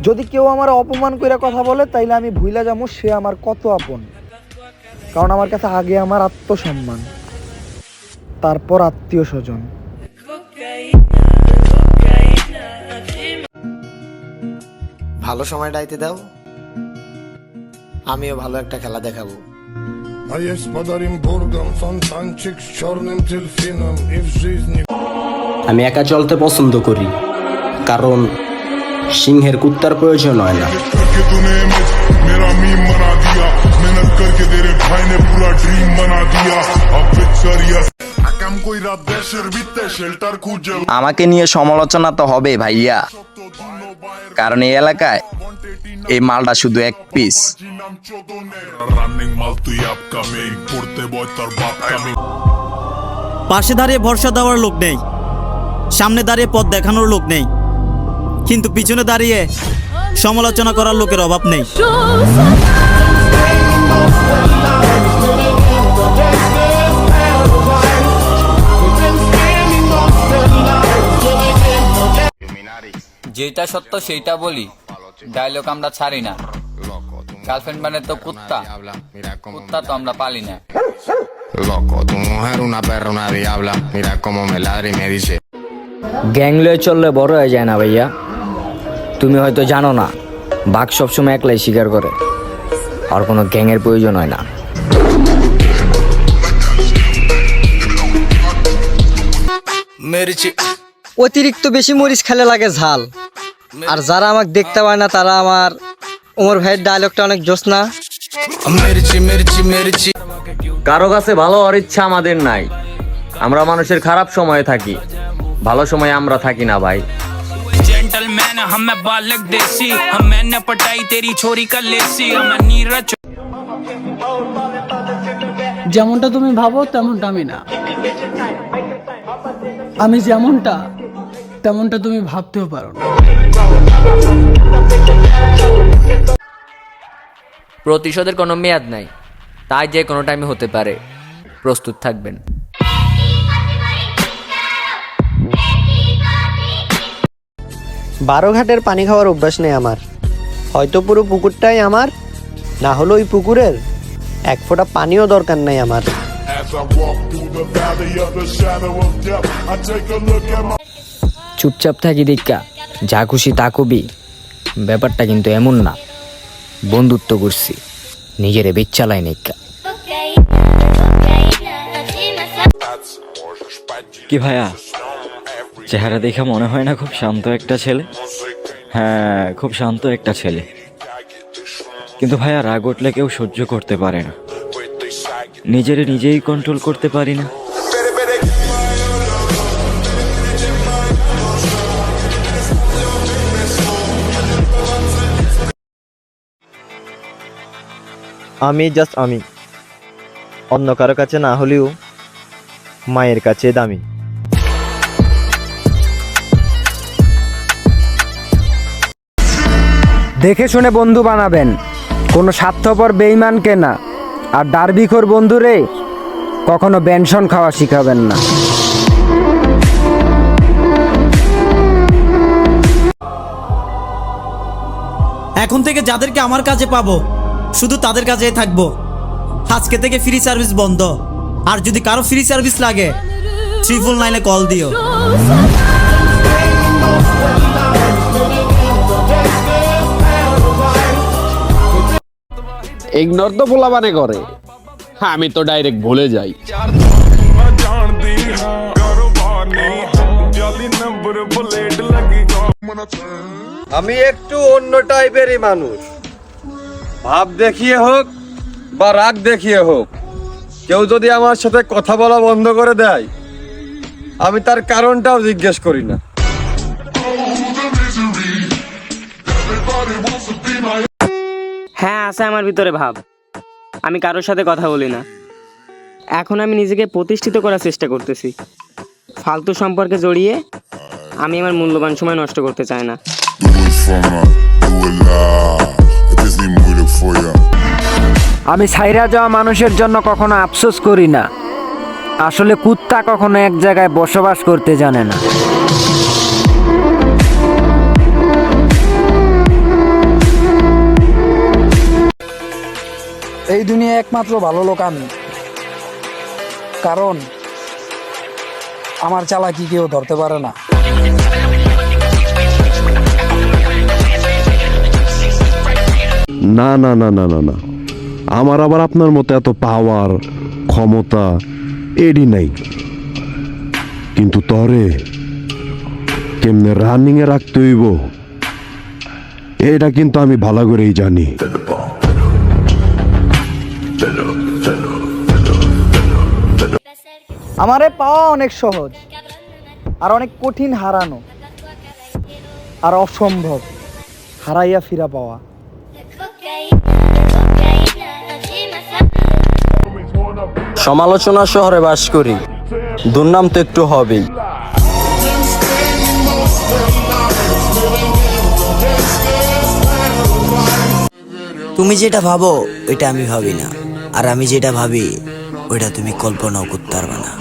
যদি কেউ আমার অপমান করে কথা বলে তাইলে আমি ভুইলা যাবো সে আমার কত আপন। কারণ আমার কাছে আগে আমার আত্মসম্মান, তারপর আত্মীয় স্বজন। ভালো সময়টা আইতে দাও, আমিও ভালো একটা খেলা দেখাবো। A jest podarím burgom, fontančik s čorným delfínom i v жизни. আমি একা চলতে পছন্দ করি, কারণ সিংহের কুত্তার প্রয়োজন হয় না। करके तूने इमेज मेरा मीम बना दिया, मेहनत करके तेरे भाई ने पूरा ड्रीम बना दिया। अब पिक्चर यस আকাম কইরা দেশের ভিতরে শেল্টার খুঁজে আমাকে নিয়ে সমালোচনা তো হবে ভাইয়া, কারণ এই এলাকায় এই মালটা শুধু এক পিস। রানিং মাল তুই আপকামিং পড়তে বয় তোর বাপ কামিং। পাশে দাঁড়িয়ে ভরসা দেওয়ার লোক নেই, সামনে দাঁড়িয়ে পথ দেখানোর লোক নেই, কিন্তু পিছনে দাঁড়িয়ে সমালোচনা করার লোকের অভাব নেই। যেটা সত্য সেইটা বলি, ডায়লগ আমরা ছাড়ি না। গার্লফ্রেন্ড মানে তো কুত্তা, কুত্তা তো আমরা পালি না। Loco, tu mujer una perra, una diabla. Mira cómo me ladra y me dice. Gang লয়ে চললে বড় হয়ে যায় না ভাইয়া। তুমি হয়তো জানো না, বাঘ সবসময় একলাই শিকার করে, আর কোনো গ্যাংয়ের প্রয়োজন হয় না। অতিরিক্ত বেশি মরিচ খেলে লাগে ঝাল। আর যারা আমাকে দেখতে পায় না তারা আমার ওমর ভাইয়ের ডায়লগটা অনেক জোশ না। কারো কাছে ভালো হওয়ার ইচ্ছা আমাদের নাই। আমরা মানুষের খারাপ সময়ে থাকি, ভালো সময়ে আমরা থাকি না ভাই। যেমনটা তুমি ভাবো তেমনটা আমি না, আমি যেমনটা তেমনটা তুমি ভাবতেও পারো না। প্রতিশোধের কোনো মেয়াদ নাই, তাই যে কোনো টাইমে হতে পারে, প্রস্তুত থাকবেন। বারোঘাটের পানি খাওয়ার অভ্যাস নেই আমার। হয়তো পুরো পুকুরটাই আমার, না হলো ওই পুকুরের এক ফোঁটা পানিও দরকার নাই আমার। As I walk through the valley of the shadow of death, I take a look at my চুপচাপ থাকি দীক্ষা, যা খুশি তা কবি, ব্যাপারটা কিন্তু এমন না। বন্ধুত্ব করছি, নিজেরে বিচ্ছালাই নিকা। কি ভাইয়া, চেহারা দেখে মনে হয় না খুব শান্ত একটা ছেলে? হ্যাঁ, খুব শান্ত একটা ছেলে, কিন্তু ভাইয়া রাগ উঠলে কেউ সহ্য করতে পারে না, নিজেরে নিজেই কন্ট্রোল করতে পারি না। আমি জাস্ট আমি, অন্য কারো কাছে না হলেও মায়ের কাছে দামি। দেখে শুনে বন্ধু বানাবেন, কোনো স্বার্থপর বেঈমানকে না। আর ডারবিখোর বন্ধুরে কখনো বেনশন খাওয়া শিখাবেন না। এখন থেকে যাদেরকে আমার কাছে পাবো শুধু তাদের কাছেই থাকবো। আজকে থেকে ফ্রি সার্ভিস বন্ধ, আর যদি কারো ফ্রি সার্ভিস লাগে 399 কল দিও। ইগনোর তো পোলাবানে করে, আমি তো ডাইরেক্ট ভুলে যাই। আমি একটু অন্য টাইপেরই মানুষ। ভাব দেখিয়ে হোক বা রাগ দেখিয়ে হোক, কেউ যদি আমার সাথে কথা বলা বন্ধ করে দেয়, আমি তার কারণটাও জিজ্ঞেস করি না। হ্যাঁ, আছে আমার ভিতরে ভাব। আমি কারোর সাথে কথা বলি না। এখন আমি নিজেকে প্রতিষ্ঠিত করার চেষ্টা করতেছি। ফালতু সম্পর্কে জড়িয়ে আমি আমার মূল্যবান সময় নষ্ট করতে চাই না। আমি ছাইরা যাওয়া মানুষের জন্য কখনো আফসোস করি না। আসলে কুত্তা কখনো এক জায়গায় বসবাস করতে জানে না। এই দুনিয়ায় একমাত্র ভালো লোক আমি, কারণ আমার চালাকি কেউ ধরতে পারে না। না না না না না না, আমার আবার আপনার মতো এত পাওয়ার ক্ষমতা এডি নাই, কিন্তু তরে কেমনে রানিং এ রাখতে হইব এটা কিন্তু আমি ভালো করেই জানি। আমারে পাওয়া অনেক সহজ, আর অনেক কঠিন হারানো, আর অসম্ভব হারাইয়া ফিরা পাওয়া। সমালোচনা শহরে বাস করি, দুর্নাম তো একটু হবেই। তুমি যেটা ভাবো ওইটা আমি ভাবি না, আর আমি যেটা ভাবি ওইটা তুমি কল্পনাও করতে পারবে না।